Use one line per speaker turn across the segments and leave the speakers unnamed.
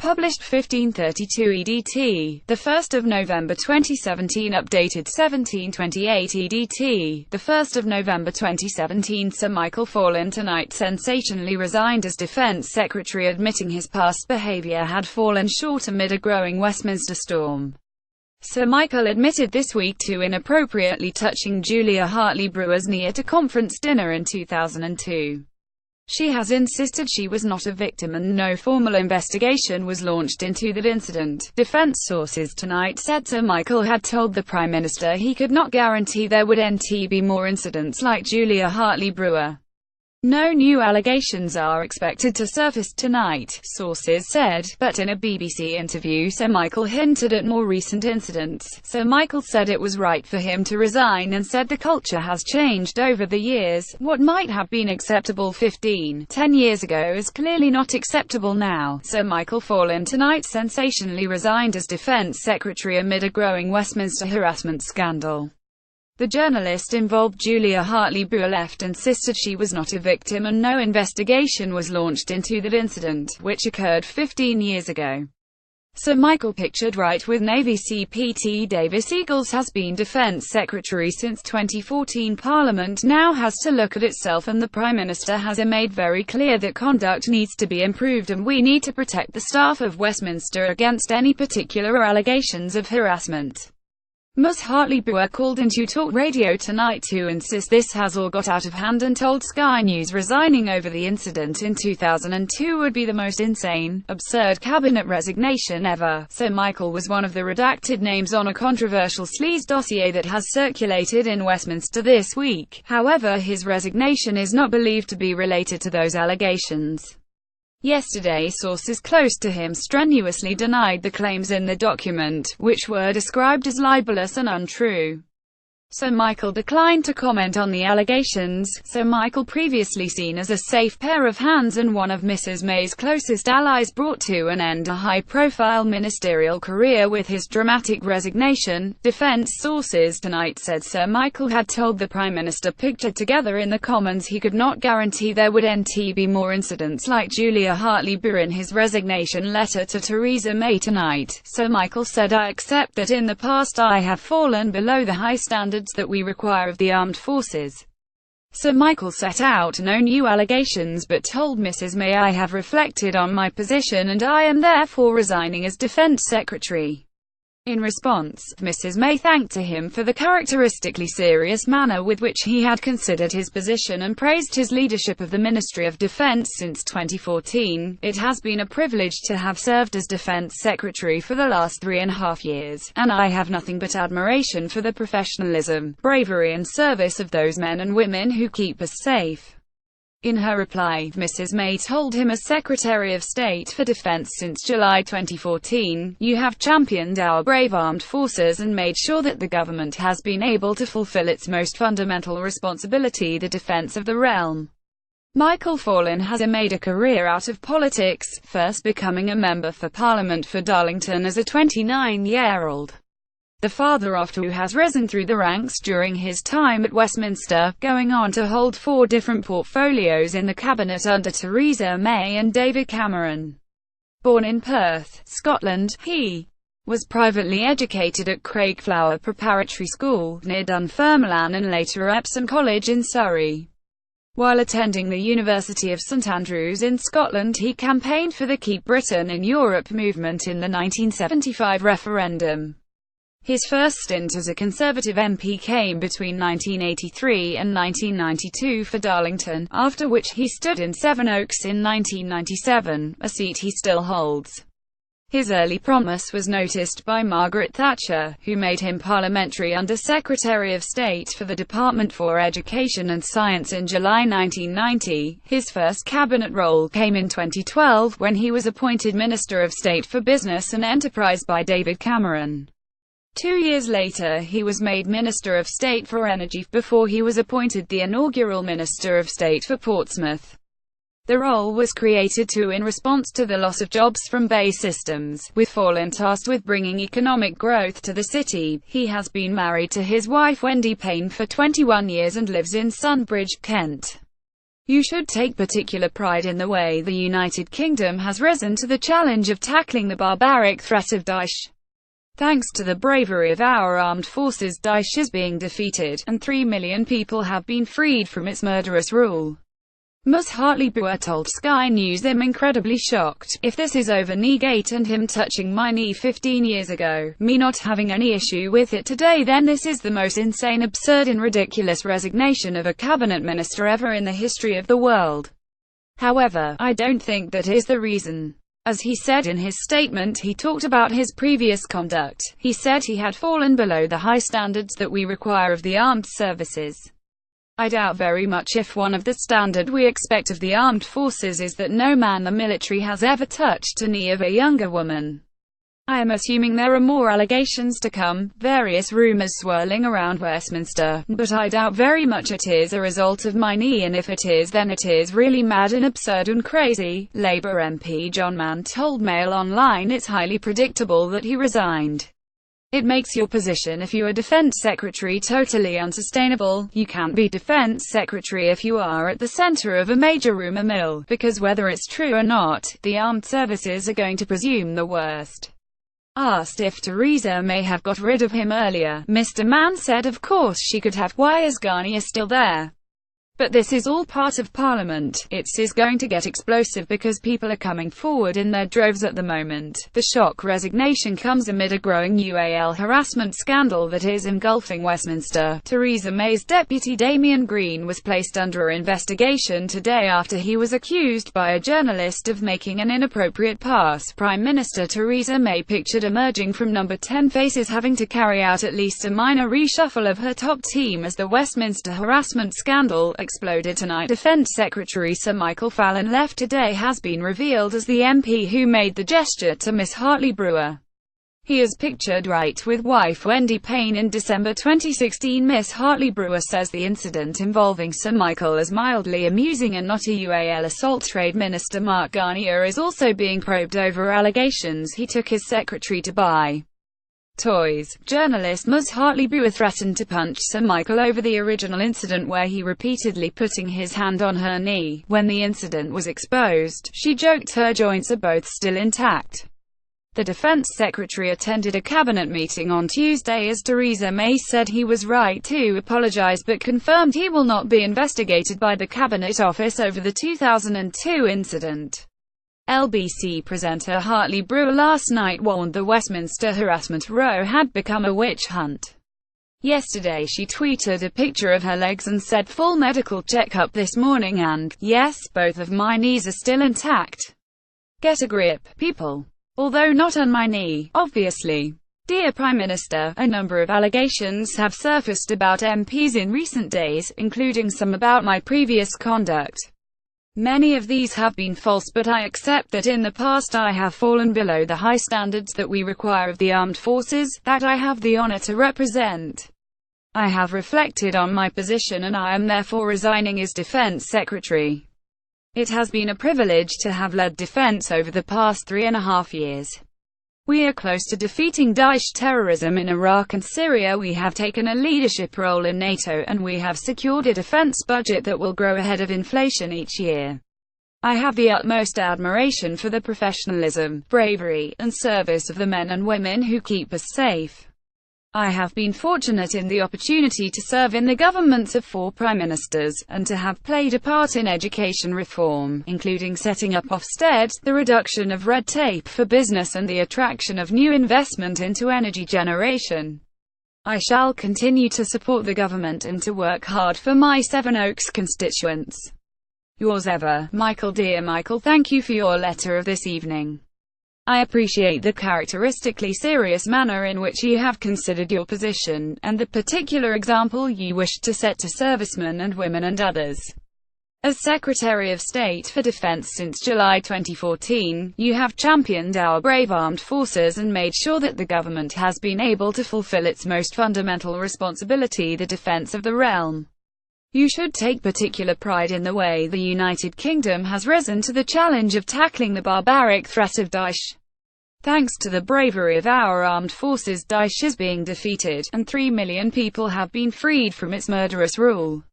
Published 1532 EDT, 1 November 2017. Updated 1728 EDT, 1 November 2017. Sir Michael Fallon tonight sensationally resigned as Defence Secretary, admitting his past behaviour had fallen short amid a growing Westminster storm. Sir Michael admitted this week to inappropriately touching Julia Hartley-Brewer's knee at a conference dinner in 2002. She has insisted she was not a victim and no formal investigation was launched into that incident. Defence sources tonight said Sir Michael had told the Prime Minister he could not guarantee there would be more incidents like Julia Hartley-Brewer. No new allegations are expected to surface tonight, sources said, but in a BBC interview Sir Michael hinted at more recent incidents. Sir Michael said it was right for him to resign and said the culture has changed over the years. What might have been acceptable 10 years ago is clearly not acceptable now. Sir Michael Fallon tonight sensationally resigned as Defence Secretary amid a growing Westminster harassment scandal. The journalist involved, Julia Hartley-Brewer, left, insisted she was not a victim and no investigation was launched into that incident, which occurred 15 years ago. Sir Michael, pictured right with Navy CPT Davis Eagles, has been Defence Secretary since 2014. Parliament now has to look at itself and the Prime Minister has made very clear that conduct needs to be improved and we need to protect the staff of Westminster against any particular allegations of harassment. Ms. Hartley-Brewer called into talk radio tonight to insist this has all got out of hand and told Sky News resigning over the incident in 2002 would be the most insane, absurd cabinet resignation ever. Sir Michael was one of the redacted names on a controversial sleaze dossier that has circulated in Westminster this week. However, his resignation is not believed to be related to those allegations. Yesterday, sources close to him strenuously denied the claims in the document, which were described as libelous and untrue. Sir Michael declined to comment on the allegations. Sir Michael, previously seen as a safe pair of hands and one of Mrs. May's closest allies, brought to an end a high-profile ministerial career with his dramatic resignation. Defence sources tonight said Sir Michael had told the Prime Minister, pictured together in the Commons, he could not guarantee there would be more incidents like Julia Hartley-Brewer. In his resignation letter to Theresa May tonight, Sir Michael said, "I accept that in the past I have fallen below the high standards that we require of the armed forces." Sir Michael set out no new allegations but told Mrs. May, "I have reflected on my position and I am therefore resigning as Defence Secretary." In response, Mrs. May thanked him for the characteristically serious manner with which he had considered his position and praised his leadership of the Ministry of Defence since 2014. "It has been a privilege to have served as Defence Secretary for the last 3.5 years, and I have nothing but admiration for the professionalism, bravery and service of those men and women who keep us safe." In her reply, Mrs. May told him, as Secretary of State for Defence since July 2014, "You have championed our brave armed forces and made sure that the government has been able to fulfil its most fundamental responsibility, the defence of the realm." Michael Fallon has made a career out of politics, first becoming a member for Parliament for Darlington as a 29-year-old. The father of two has risen through the ranks during his time at Westminster, going on to hold 4 different portfolios in the cabinet under Theresa May and David Cameron. Born in Perth, Scotland, he was privately educated at Craigflower Preparatory School, near Dunfermline, and later at Epsom College in Surrey. While attending the University of St Andrews in Scotland, he campaigned for the Keep Britain in Europe movement in the 1975 referendum. His first stint as a Conservative MP came between 1983 and 1992 for Darlington, after which he stood in Sevenoaks in 1997, a seat he still holds. His early promise was noticed by Margaret Thatcher, who made him Parliamentary Under Secretary of State for the Department for Education and Science in July 1990. His first cabinet role came in 2012, when he was appointed Minister of State for Business and Enterprise by David Cameron. 2 years later, he was made Minister of State for Energy, before he was appointed the inaugural Minister of State for Portsmouth. The role was created in response to the loss of jobs from BAE Systems, with Fallon tasked with bringing economic growth to the city. He has been married to his wife Wendy Payne for 21 years and lives in Sunbridge, Kent. You should take particular pride in the way the United Kingdom has risen to the challenge of tackling the barbaric threat of Daesh. Thanks to the bravery of our armed forces, Daesh is being defeated, and 3 million people have been freed from its murderous rule. Ms. Hartley-Brewer told Sky News, "I'm incredibly shocked. If this is over Kneegate and him touching my knee 15 years ago, me not having any issue with it today, then this is the most insane, absurd and ridiculous resignation of a cabinet minister ever in the history of the world. However, I don't think that is the reason." As he said in his statement, he talked about his previous conduct. He said he had fallen below the high standards that we require of the armed services. "I doubt very much if one of the standard we expect of the armed forces is that no man the military has ever touched a knee of a younger woman. I am assuming there are more allegations to come, various rumours swirling around Westminster, but I doubt very much it is a result of my knee, and if it is, then it is really mad and absurd and crazy." Labour MP John Mann told Mail Online it's highly predictable that he resigned. "It makes your position if you are Defence Secretary totally unsustainable. You can't be Defence Secretary if you are at the centre of a major rumour mill, because whether it's true or not, the armed services are going to presume the worst." Asked if Theresa May have got rid of him earlier, Mr. Mann said of course she could have. "Why is Ghani still there? But this is all part of Parliament. It's going to get explosive because people are coming forward in their droves at the moment." The shock resignation comes amid a growing UAL harassment scandal that is engulfing Westminster. Theresa May's deputy Damian Green was placed under investigation today after he was accused by a journalist of making an inappropriate pass. Prime Minister Theresa May pictured emerging from number 10 faces having to carry out at least a minor reshuffle of her top team as the Westminster harassment scandal exploded tonight. Defence Secretary Sir Michael Fallon left today has been revealed as the MP who made the gesture to Ms. Hartley-Brewer. He is pictured right with wife Wendy Payne in December 2016. Ms. Hartley-Brewer says the incident involving Sir Michael is mildly amusing and not a UAL assault. Trade Minister Mark Garnier is also being probed over allegations he took his secretary to buy toys. Journalist Ms. Hartley-Brewer threatened to punch Sir Michael over the original incident where he repeatedly putting his hand on her knee. When the incident was exposed, she joked her joints are both still intact. The Defence Secretary attended a cabinet meeting on Tuesday as Theresa May said he was right to apologise but confirmed he will not be investigated by the Cabinet Office over the 2002 incident. LBC presenter Hartley-Brewer last night warned the Westminster harassment row had become a witch hunt. Yesterday she tweeted a picture of her legs and said, "Full medical checkup this morning and, yes, both of my knees are still intact. Get a grip, people. Although not on my knee, obviously." Dear Prime Minister, a number of allegations have surfaced about MPs in recent days, including some about my previous conduct. Many of these have been false, but I accept that in the past I have fallen below the high standards that we require of the armed forces, that I have the honor to represent. I have reflected on my position and I am therefore resigning as Defence Secretary. It has been a privilege to have led defence over the past 3.5 years. We are close to defeating Daesh terrorism in Iraq and Syria. We have taken a leadership role in NATO, and we have secured a defence budget that will grow ahead of inflation each year. I have the utmost admiration for the professionalism, bravery, and service of the men and women who keep us safe. I have been fortunate in the opportunity to serve in the governments of 4 prime ministers, and to have played a part in education reform, including setting up Ofsted, the reduction of red tape for business and the attraction of new investment into energy generation. I shall continue to support the government and to work hard for my Sevenoaks constituents. Yours ever, Michael. Dear Michael, thank you for your letter of this evening. I appreciate the characteristically serious manner in which you have considered your position, and the particular example you wish to set to servicemen and women and others. As Secretary of State for Defense since July 2014, you have championed our brave armed forces and made sure that the government has been able to fulfill its most fundamental responsibility, the defense of the realm. You should take particular pride in the way the United Kingdom has risen to the challenge of tackling the barbaric threat of Daesh. Thanks to the bravery of our armed forces, Daesh is being defeated, and 3 million people have been freed from its murderous rule.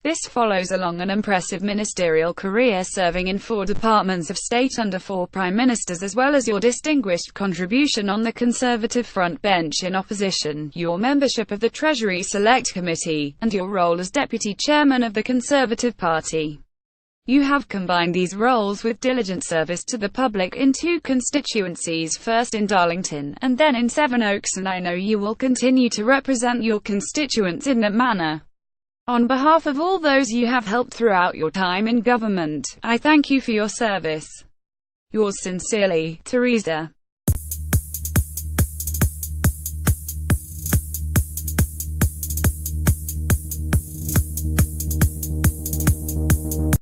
This follows along an impressive ministerial career serving in 4 departments of state under 4 prime ministers, as well as your distinguished contribution on the Conservative front bench in opposition, your membership of the Treasury Select Committee, and your role as Deputy Chairman of the Conservative Party. You have combined these roles with diligent service to the public in 2 constituencies, first in Darlington, and then in Sevenoaks, and I know you will continue to represent your constituents in that manner. On behalf of all those you have helped throughout your time in government, I thank you for your service. Yours sincerely, Teresa.